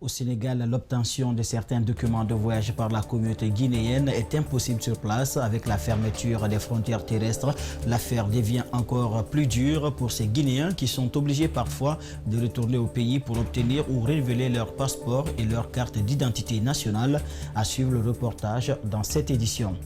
Au Sénégal, l'obtention de certains documents de voyage par la communauté guinéenne est impossible sur place. Avec la fermeture des frontières terrestres, l'affaire devient encore plus dure pour ces Guinéens qui sont obligés parfois de retourner au pays pour obtenir ou renouveler leur passeport et leur carte d'identité nationale. À suivre le reportage dans cette édition.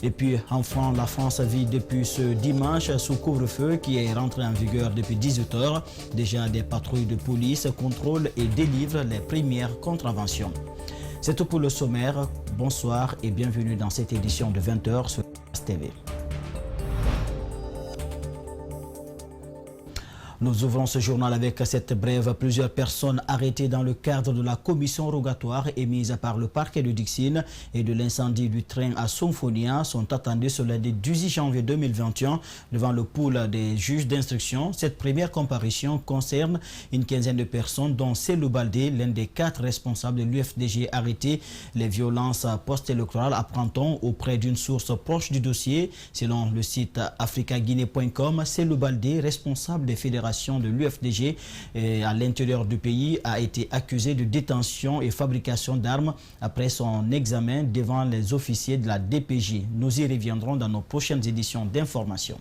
Et puis, enfin, la France vit depuis ce dimanche sous couvre-feu qui est rentré en vigueur depuis 18 h. Déjà, des patrouilles de police contrôlent et délivrent les premières contraventions. C'est tout pour le sommaire. Bonsoir et bienvenue dans cette édition de 20 h sur TV. Nous ouvrons ce journal avec cette brève. Plusieurs personnes arrêtées dans le cadre de la commission rogatoire émise par le parquet de Dixine et de l'incendie du train à Somphonia sont attendues ce lundi 18 janvier 2021 devant le pool des juges d'instruction. Cette première comparution concerne une quinzaine de personnes dont Cellou Baldé, l'un des 4 responsables de l'UFDG arrêtés. Les violences post-électorales, apprend-on auprès d'une source proche du dossier. Selon le site africaguinée.com, Cellou Baldé, responsable des fédérations de l'UFDG à l'intérieur du pays, a été accusé de détention et fabrication d'armes après son examen devant les officiers de la DPJ. Nous y reviendrons dans nos prochaines éditions d'information.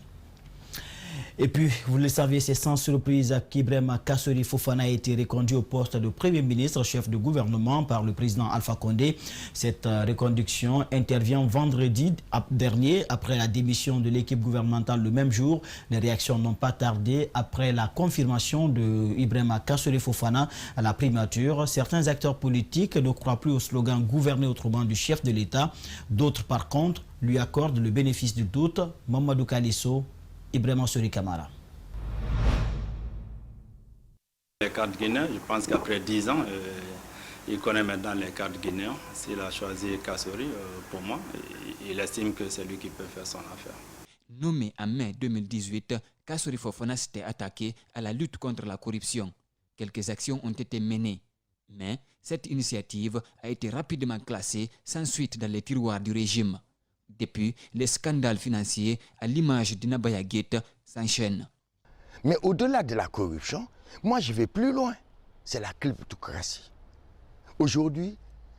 Et puis, vous le savez, c'est sans surprise qu'Ibrahima Kassori Fofana a été reconduit au poste de Premier ministre, chef de gouvernement par le président Alpha Condé. Cette reconduction intervient vendredi dernier après la démission de l'équipe gouvernementale le même jour. Les réactions n'ont pas tardé après la confirmation de Ibrahima Kassori Fofana à la primature. Certains acteurs politiques ne croient plus au slogan « Gouverner autrement » du chef de l'État. D'autres, par contre, lui accordent le bénéfice du doute. Mamadou Kalisso, Ibrahima Sori Kamara. Les cartes guinéennes, je pense qu'après 10 ans, il connaît maintenant les cartes guinéennes. S'il a choisi Kassori, pour moi, il estime que c'est lui qui peut faire son affaire. Nommé en mai 2018, Kassori Fofana s'était attaqué à la lutte contre la corruption. Quelques actions ont été menées, mais cette initiative a été rapidement classée sans suite dans les tiroirs du régime. Depuis, les scandales financiers, à l'image de Nabaya Gate, s'enchaînent. Mais au-delà de la corruption, moi je vais plus loin. C'est la kleptocratie. Aujourd'hui,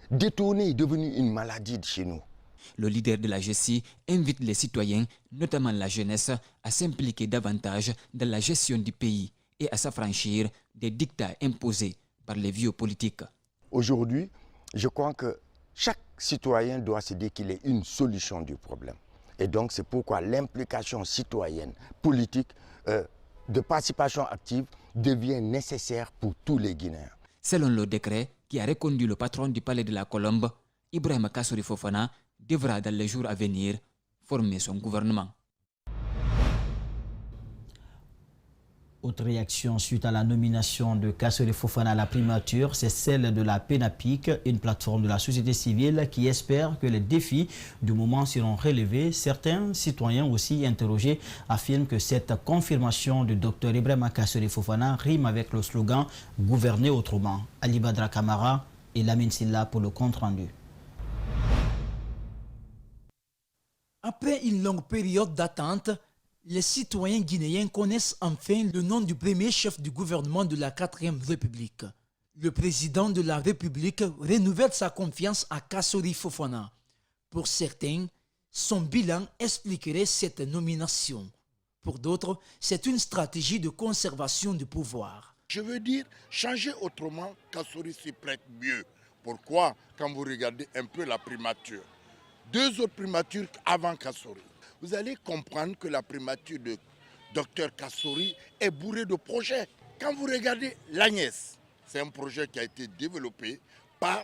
détourner est devenu une maladie de chez nous. Le leader de la GESI invite les citoyens, notamment la jeunesse, à s'impliquer davantage dans la gestion du pays et à s'affranchir des dictats imposés par les vieux politiques. Aujourd'hui, je crois que chaque citoyen doit se dire qu'il est une solution du problème. Et donc c'est pourquoi l'implication citoyenne, politique, de participation active devient nécessaire pour tous les Guinéens. Selon le décret qui a reconduit le patron du palais de la Colombe, Ibrahima Kassori Fofana devra dans les jours à venir former son gouvernement. Autre réaction suite à la nomination de Kassori Fofana à la primature, c'est celle de la PENAPIC, une plateforme de la société civile qui espère que les défis du moment seront relevés. Certains citoyens aussi interrogés affirment que cette confirmation du Dr Ibrahima Kassori Fofana rime avec le slogan « Gouverner autrement ». Ali Badra Kamara et Lamine Silla pour le compte-rendu. Après une longue période d'attente, les citoyens guinéens connaissent enfin le nom du premier chef du gouvernement de la 4e République. Le président de la République renouvelle sa confiance à Kassori Fofana. Pour certains, son bilan expliquerait cette nomination. Pour d'autres, c'est une stratégie de conservation du pouvoir. Je veux dire, changer autrement, Kassori s'y prête mieux. Pourquoi? Quand vous regardez un peu la primature. 2 autres primatures avant Kassori. Vous allez comprendre que la primature de Dr Kassori est bourrée de projets. Quand vous regardez l'Agnès, c'est un projet qui a été développé par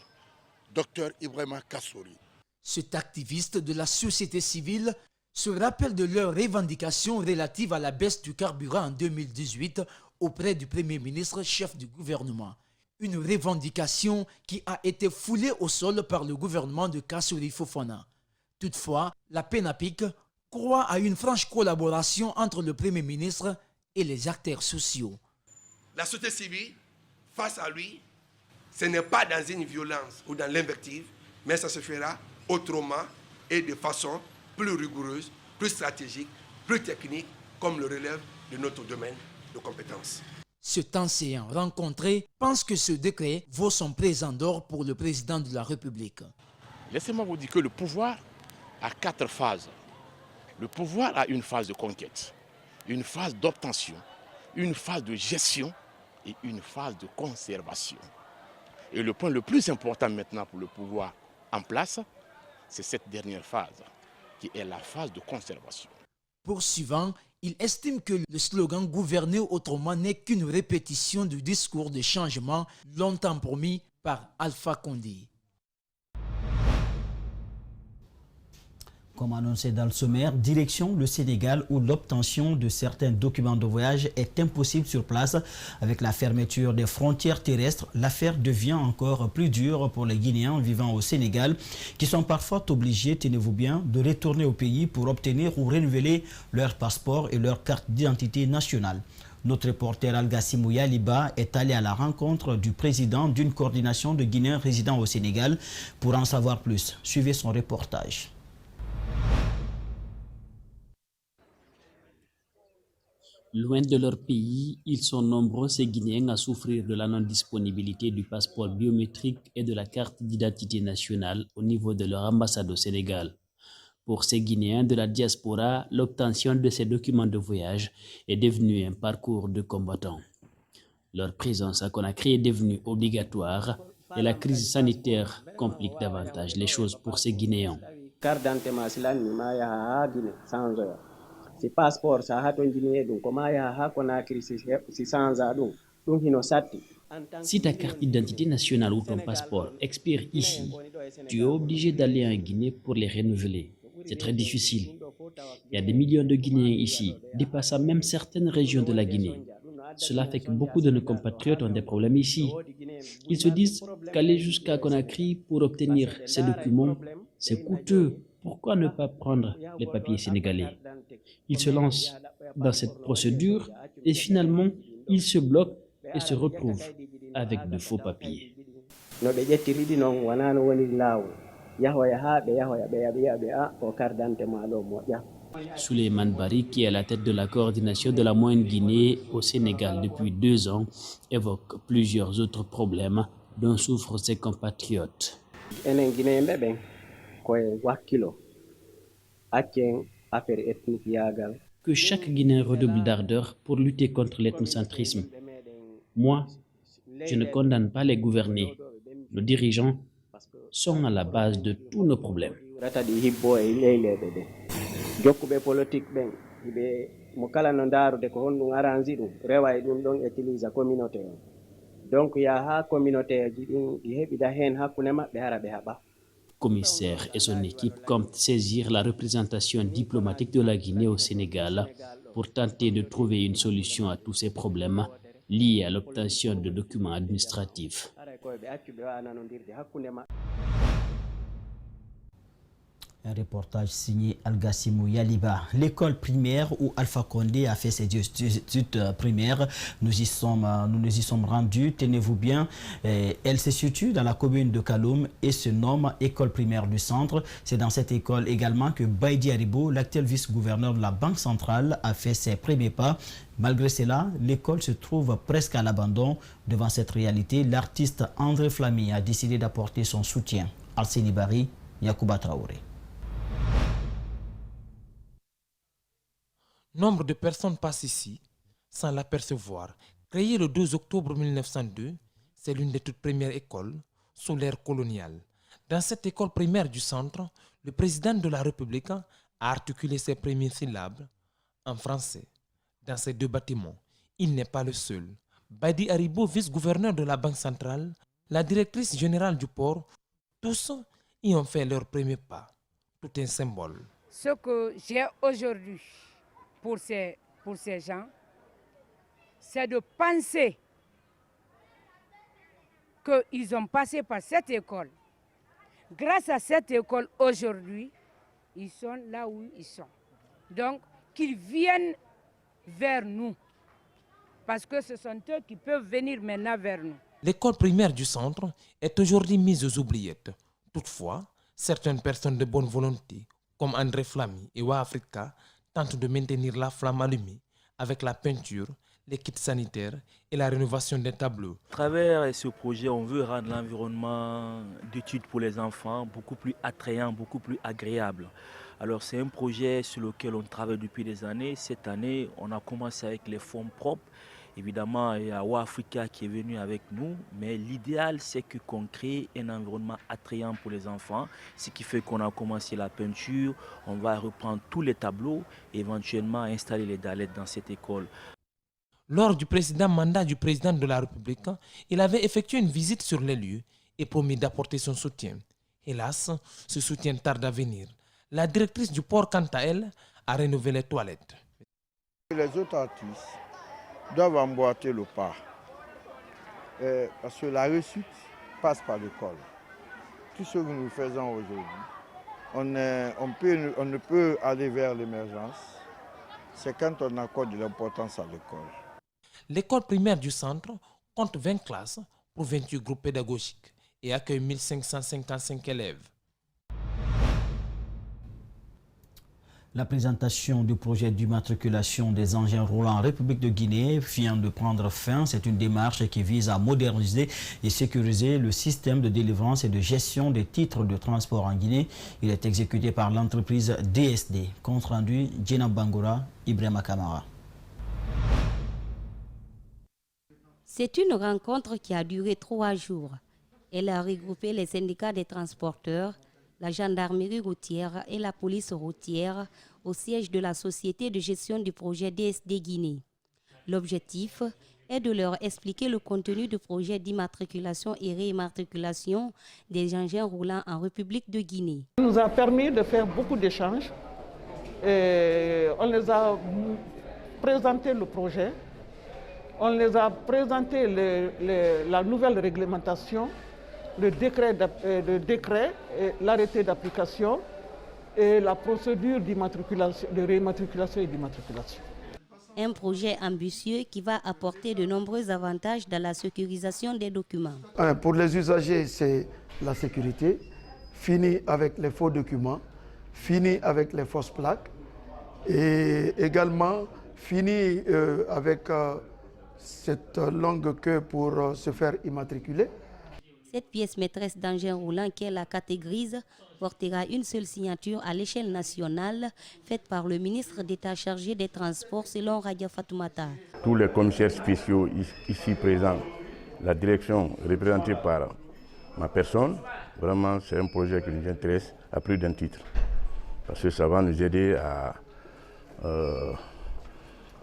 Dr Ibrahima Kassori. Cet activiste de la société civile se rappelle de leurs revendications relatives à la baisse du carburant en 2018 auprès du Premier ministre chef du gouvernement. Une revendication qui a été foulée au sol par le gouvernement de Kassori Fofana. Toutefois, la PENAPIC croit à une franche collaboration entre le Premier ministre et les acteurs sociaux. La société civile, face à lui, ce n'est pas dans une violence ou dans l'invective, mais ça se fera autrement et de façon plus rigoureuse, plus stratégique, plus technique, comme le relève de notre domaine de compétences. Cet enseignant rencontré pense que ce décret vaut son présent d'or pour le président de la République. Laissez-moi vous dire que le pouvoir a 4 phases. Le pouvoir a une phase de conquête, une phase d'obtention, une phase de gestion et une phase de conservation. Et le point le plus important maintenant pour le pouvoir en place, c'est cette dernière phase, qui est la phase de conservation. Poursuivant, il estime que le slogan « Gouverner autrement » n'est qu'une répétition du discours de changement longtemps promis par Alpha Condé. Comme annoncé dans le sommaire, direction le Sénégal où l'obtention de certains documents de voyage est impossible sur place. Avec la fermeture des frontières terrestres, l'affaire devient encore plus dure pour les Guinéens vivant au Sénégal qui sont parfois obligés, tenez-vous bien, de retourner au pays pour obtenir ou renouveler leur passeport et leur carte d'identité nationale. Notre reporter Algassimou Yaliba est allé à la rencontre du président d'une coordination de Guinéens résidant au Sénégal pour en savoir plus. Suivez son reportage. Loin de leur pays, ils sont nombreux ces Guinéens à souffrir de la non-disponibilité du passeport biométrique et de la carte d'identité nationale au niveau de leur ambassade au Sénégal. Pour ces Guinéens de la diaspora, l'obtention de ces documents de voyage est devenue un parcours de combattants. Leur présence à Conakry est devenue obligatoire et la crise sanitaire complique davantage les choses pour ces Guinéens. Si passeport sa ha to jine dum ko ma ya ha Conakry si sanza dum hino satti. Si ta carte d'identité nationale ou ton passeport expire ici, tu es obligé d'aller en Guinée pour les renouveler. C'est très difficile. Il y a des millions de Guinéens ici, dépassant même certaines régions de la Guinée. Cela fait que beaucoup de nos compatriotes ont des problèmes ici. Ils se disent qu'aller jusqu'à Conakry pour obtenir ces documents, c'est coûteux. Pourquoi ne pas prendre les papiers sénégalais? Ils se lancent dans cette procédure et finalement, ils se bloquent et se retrouvent avec de faux papiers. Souleymane Bari, qui est à la tête de la coordination de la Moyenne Guinée au Sénégal depuis 2 ans, évoque plusieurs autres problèmes dont souffrent ses compatriotes. Que chaque Guinéen redouble d'ardeur pour lutter contre l'ethnocentrisme. Moi, je ne condamne pas les gouvernés. Nos dirigeants sont à la base de tous nos problèmes. Commissaire et son équipe comptent saisir la représentation diplomatique de la Guinée au Sénégal pour tenter de trouver une solution à tous ces problèmes liés à l'obtention de documents administratifs. Un reportage signé Algassimou Yaliba. L'école primaire où Alpha Condé a fait ses études primaires, nous nous y sommes rendus, tenez-vous bien. Elle se situe dans la commune de Kaloum et se nomme École primaire du centre. C'est dans cette école également que Baïdi Aribo, l'actuel vice-gouverneur de la Banque centrale, a fait ses premiers pas. Malgré cela, l'école se trouve presque à l'abandon. Devant cette réalité, l'artiste André Flamy a décidé d'apporter son soutien. Alseni Bari, Yacouba Traoré. Nombre de personnes passent ici sans l'apercevoir. Créée le 12 octobre 1902, c'est l'une des toutes premières écoles sous l'ère coloniale. Dans cette école primaire du centre, le président de la République a articulé ses premières syllabes en français. Dans ces 2 bâtiments, il n'est pas le seul. Baïdi Aribo, vice-gouverneur de la Banque centrale, la directrice générale du port, tous y ont fait leur premier pas. Tout un symbole. Ce que j'ai aujourd'hui pour ces gens, c'est de penser qu'ils ont passé par cette école. Grâce à cette école, aujourd'hui, ils sont là où ils sont. Donc, qu'ils viennent vers nous, parce que ce sont eux qui peuvent venir maintenant vers nous. L'école primaire du centre est aujourd'hui mise aux oubliettes. Toutefois, certaines personnes de bonne volonté, comme André Flamy et Wa Africa, tentent de maintenir la flamme allumée avec la peinture, les kits sanitaires et la rénovation des tableaux. À travers ce projet, on veut rendre l'environnement d'études pour les enfants beaucoup plus attrayant, beaucoup plus agréable. Alors c'est un projet sur lequel on travaille depuis des années. Cette année, on a commencé avec les fonds propres. Évidemment, il y a WAFrica qui est venu avec nous, mais l'idéal, c'est qu'on crée un environnement attrayant pour les enfants, ce qui fait qu'on a commencé la peinture, on va reprendre tous les tableaux et éventuellement installer les dallettes dans cette école. Lors du précédent mandat du président de la République, il avait effectué une visite sur les lieux et promis d'apporter son soutien. Hélas, ce soutien tarde à venir. La directrice du port, quant à elle, a rénové les toilettes. Les autres artistes doivent emboîter le pas. Parce que la réussite passe par l'école. Tout ce que nous faisons aujourd'hui, on ne peut aller vers l'émergence. C'est quand on accorde de l'importance à l'école. L'école primaire du centre compte 20 classes pour 28 groupes pédagogiques et accueille 1555 élèves. La présentation du projet d'immatriculation des engins roulants en République de Guinée vient de prendre fin. C'est une démarche qui vise à moderniser et sécuriser le système de délivrance et de gestion des titres de transport en Guinée. Il est exécuté par l'entreprise DSD. Compte rendu, Djena Bangoura, Ibrahima Kamara. C'est une rencontre qui a duré 3 jours. Elle a regroupé les syndicats des transporteurs, la gendarmerie routière et la police routière au siège de la société de gestion du projet DSD Guinée. L'objectif est de leur expliquer le contenu du projet d'immatriculation et réimmatriculation des engins roulants en République de Guinée. Ça nous a permis de faire beaucoup d'échanges. On les a présenté le projet, on les a présenté la nouvelle réglementation, le décret, l'arrêté d'application et la procédure de réimmatriculation et d'immatriculation. Un projet ambitieux qui va apporter de nombreux avantages dans la sécurisation des documents. Pour les usagers, c'est la sécurité, fini avec les faux documents, fini avec les fausses plaques et également fini avec cette longue queue pour se faire immatriculer. Cette pièce maîtresse d'engin roulant qu'est la catégorise portera une seule signature à l'échelle nationale faite par le ministre d'État chargé des Transports selon Radia Fatoumata. Tous les commissaires spéciaux ici présents, la direction représentée par ma personne, vraiment c'est un projet qui nous intéresse à plus d'un titre. Parce que ça va nous aider à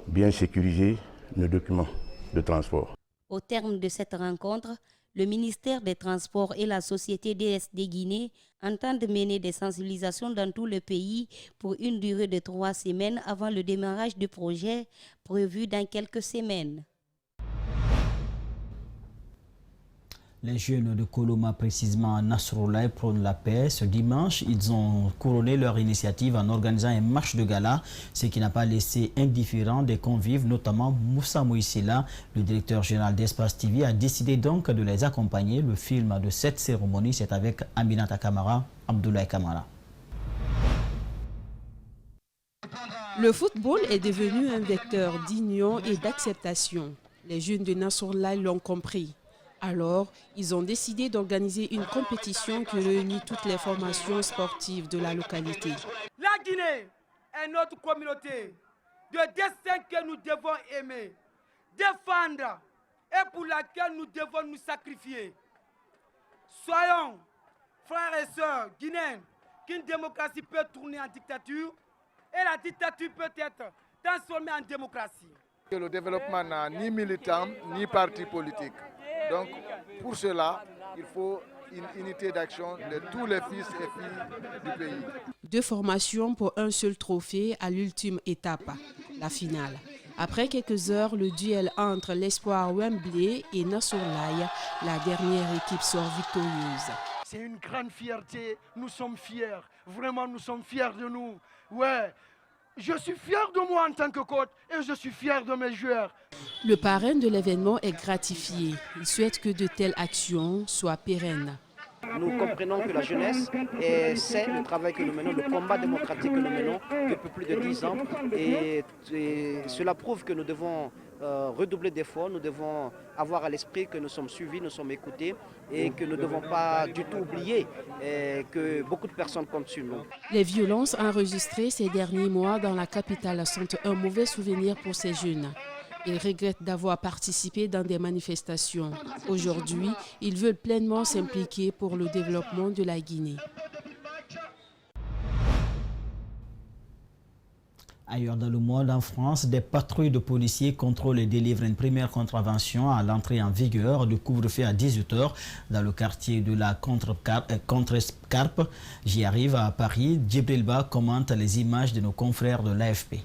bien sécuriser nos documents de transport. Au terme de cette rencontre, le ministère des Transports et la société DSD Guinée entendent mener des sensibilisations dans tout le pays pour une durée de 3 semaines avant le démarrage du projet prévu dans quelques semaines. Les jeunes de Koloma, précisément à Nasrallah, prônent la paix. Ce dimanche, ils ont couronné leur initiative en organisant un marche de gala, ce qui n'a pas laissé indifférent des convives, notamment Moussa Moïsila. Le directeur général d'Espace TV a décidé donc de les accompagner. Le film de cette cérémonie, c'est avec Aminata Kamara, Abdoulaye Kamara. Le football est devenu un vecteur d'union et d'acceptation. Les jeunes de Nasrallah l'ont compris. Alors, ils ont décidé d'organiser une compétition qui réunit toutes les formations sportives de la localité. La Guinée est notre communauté de destin que nous devons aimer, défendre et pour laquelle nous devons nous sacrifier. Soyons, frères et sœurs guinéens, qu'une démocratie peut tourner en dictature et la dictature peut être transformée en démocratie. Le développement n'a ni militant ni parti politique. Donc, pour cela, il faut une unité d'action de tous les fils et filles du pays. 2 formations pour un seul trophée à l'ultime étape, la finale. Après quelques heures, le duel entre l'Espoir Wembley et Nasrallah, la dernière équipe sort victorieuse. C'est une grande fierté, nous sommes fiers, vraiment nous sommes fiers de nous. Ouais. Je suis fier de moi en tant que coach et je suis fier de mes joueurs. Le parrain de l'événement est gratifié. Il souhaite que de telles actions soient pérennes. Nous comprenons que la jeunesse sait le travail que nous menons, le combat démocratique que nous menons depuis plus de 10 ans. Et cela prouve que nous devons redoubler d'efforts, nous devons avoir à l'esprit que nous sommes suivis, nous sommes écoutés et que nous ne devons pas du tout oublier que beaucoup de personnes comptent sur nous. Les violences enregistrées ces derniers mois dans la capitale sont un mauvais souvenir pour ces jeunes. Ils regrettent d'avoir participé dans des manifestations. Aujourd'hui, ils veulent pleinement s'impliquer pour le développement de la Guinée. Ailleurs dans le monde, en France, des patrouilles de policiers contrôlent et délivrent une première contravention à l'entrée en vigueur du couvre-feu à 18 h dans le quartier de la Contrescarpe. J'y arrive à Paris. Djibril Ba commente les images de nos confrères de l'AFP.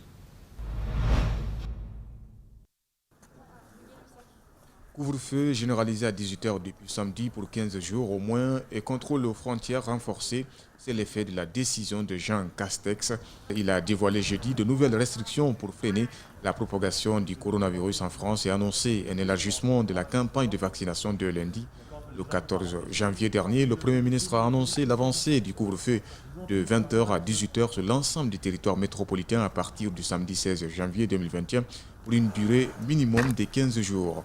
Couvre-feu généralisé à 18 h depuis samedi pour 15 jours au moins et contrôle aux frontières renforcé. C'est l'effet de la décision de Jean Castex. Il a dévoilé jeudi de nouvelles restrictions pour freiner la propagation du coronavirus en France et annoncé un élargissement de la campagne de vaccination de lundi. Le 14 janvier dernier, le Premier ministre a annoncé l'avancée du couvre-feu de 20 h à 18 h sur l'ensemble du territoire métropolitain à partir du samedi 16 janvier 2021 pour une durée minimum de 15 jours.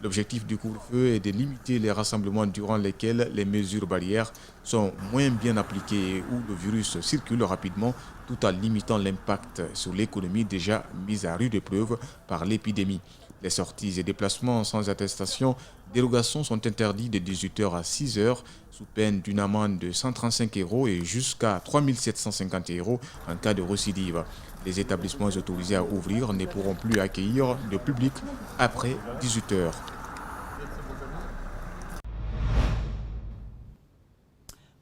L'objectif du couvre-feu est de limiter les rassemblements durant lesquels les mesures barrières sont moins bien appliquées où le virus circule rapidement tout en limitant l'impact sur l'économie déjà mise à rude épreuve par l'épidémie. Les sorties et déplacements sans attestation, dérogations sont interdits de 18 h à 6 h sous peine d'une amende de 135 € et jusqu'à 3 750 € en cas de récidive. Les établissements autorisés à ouvrir ne pourront plus accueillir de public après 18 h.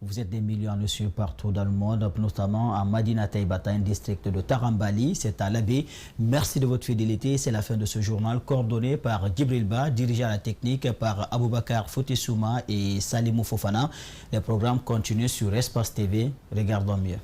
Vous êtes des millions à nous suivre partout dans le monde, notamment à Madina Taïbata, un district de Tarambali, c'est à l'Abbé. Merci de votre fidélité. C'est la fin de ce journal coordonné par Djibril Ba, dirigé à la technique par Aboubakar Foutessouma et Salimou Fofana. Les programmes continuent sur Espace TV. Regardons mieux.